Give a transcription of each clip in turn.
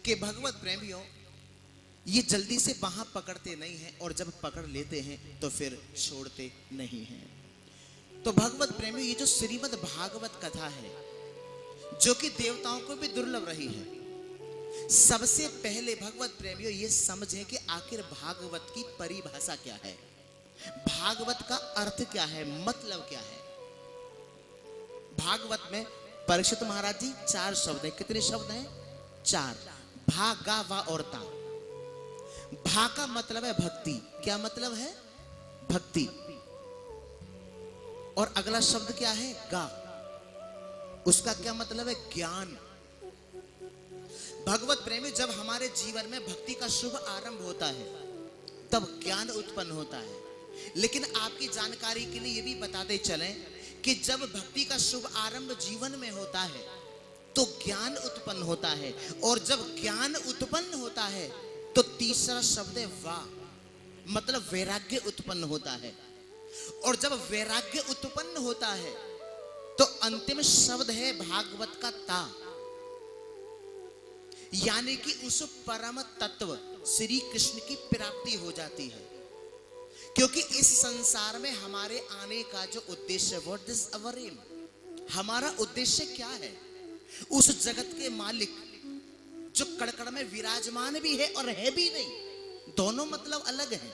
कि भगवत प्रेमियों ये जल्दी से बाहां पकड़ते नहीं हैं और जब पकड़ लेते हैं तो फिर छोड़ते नहीं हैं। तो भगवत प्रेमियों, ये जो श्रीमद् भागवत कथा है जो कि देवताओं को भी दुर्लभ रही है, सबसे पहले भगवत प्रेमियों ये समझें कि आखिर भागवत की परिभाषा क्या है, भागवत का अर्थ क्या है, मतलब क्या है। भागवत में परीक्षित महाराज जी 4 शब्द हैं। कितने शब्द हैं? 4। भा, गा, वा और ता। भा का मतलब है भक्ति। क्या मतलब है? भक्ति। और अगला शब्द क्या है? गा। उसका क्या मतलब है? ज्ञान। भगवत प्रेमी, जब हमारे जीवन में भक्ति का शुभ आरंभ होता है तब ज्ञान उत्पन्न होता है। लेकिन आपकी जानकारी के लिए ये भी बताते चलें कि जब भक्ति का शुभ आरंभ जीवन में होता है तो ज्ञान उत्पन्न होता है, और जब ज्ञान उत्पन्न होता है तो तीसरा शब्द है वा, मतलब वैराग्य उत्पन्न होता है। और जब वैराग्य उत्पन्न होता है तो अंतिम शब्द है भागवत का ता, यानी कि उस परम तत्व श्री कृष्ण की प्राप्ति हो जाती है। क्योंकि इस संसार में हमारे आने का जो उद्देश्य, व्हाट इज अवर एम, हमारा उद्देश्य क्या है? उस जगत के मालिक जो कड़कड़ में विराजमान भी है और है भी नहीं, दोनों मतलब अलग हैं।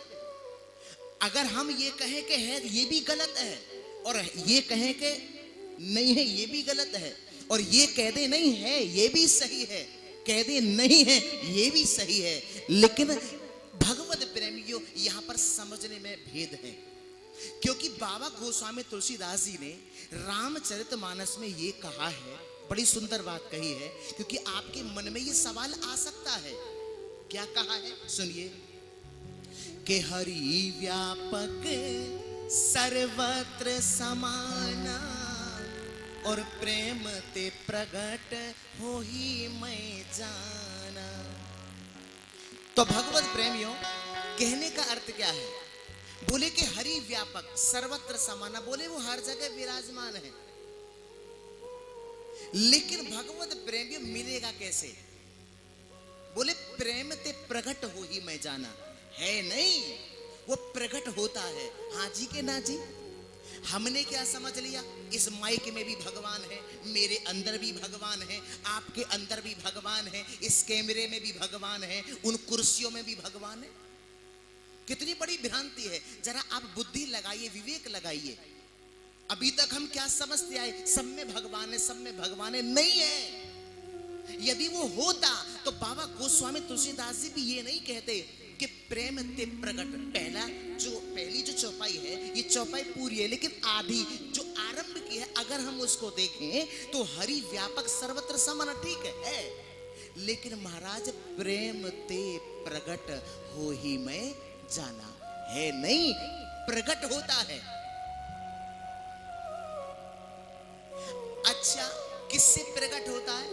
अगर हम ये कहें कि है ये भी गलत है, और ये कहें कि नहीं है ये भी गलत है, और ये कह दे नहीं है ये भी सही है, कह दे नहीं है ये भी सही है, लेकिन भगवत प्रेमियों यहां पर समझने में भेद है। क्योंकि बाबा गोस्वामी तुलसीदास जी ने रामचरितमानस में ये कहा है, बड़ी सुंदर बात कही है, क्योंकि आपके मन में ये सवाल आ सकता है। क्या कहा है? सुनिए कि हरि व्यापक सर्वत्र समाना और प्रेम ते प्रगट हो ही मैं जाना। तो भगवत प्रेमियों, कहने का अर्थ क्या है? बोले कि हरि व्यापक सर्वत्र समाना, बोले वो हर जगह विराजमान है, लेकिन भगवत प्रेमियों मिलेगा कैसे? बोले प्रेम ते प्रगट हो ही मैं जाना। है नहीं, वो प्रकट होता है। हाँ जी के ना जी? हमने क्या समझ लिया? इस माइक में भी भगवान है, मेरे अंदर भी भगवान है, आपके अंदर भी भगवान है, इस कैमरे में भी भगवान है, उन कुर्सियों में भी भगवान है। कितनी बड़ी भ्रांति है। जरा आप बुद्धि लगाइए, विवेक लगाइए। अभी तक हम क्या समझते आए? सब में भगवान है, सब में भगवान है। नहीं है। यदि वो होता तो बाबा गोस्वामी तुलसीदास जी भी ये नहीं कहते कि प्रेम ते प्रगट। पहली जो चौपाई है, ये चौपाई पूरी है, लेकिन आधी जो आरंभ की है, अगर हम उसको देखें तो हरि व्यापक सर्वत्र समान, ठीक है, लेकिन महाराज प्रेम ते प्रगट हो ही मैं जाना है नहीं, प्रगट होता है। अच्छा, किससे प्रकट होता है?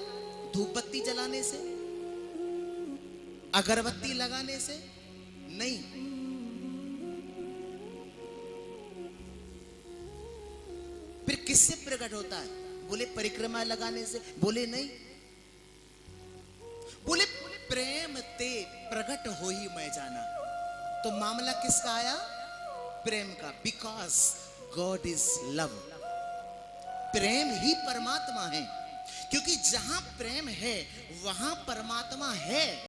धूपबत्ती जलाने से, अगरबत्ती लगाने से नहीं। फिर किससे प्रकट होता है? बोले परिक्रमा लगाने से, बोले नहीं, बोले प्रेम ते प्रकट हो ही मैं जाना। तो मामला किसका आया? प्रेम का। Because God is love. प्रेम ही परमात्मा है, क्योंकि जहां प्रेम है वहां परमात्मा है।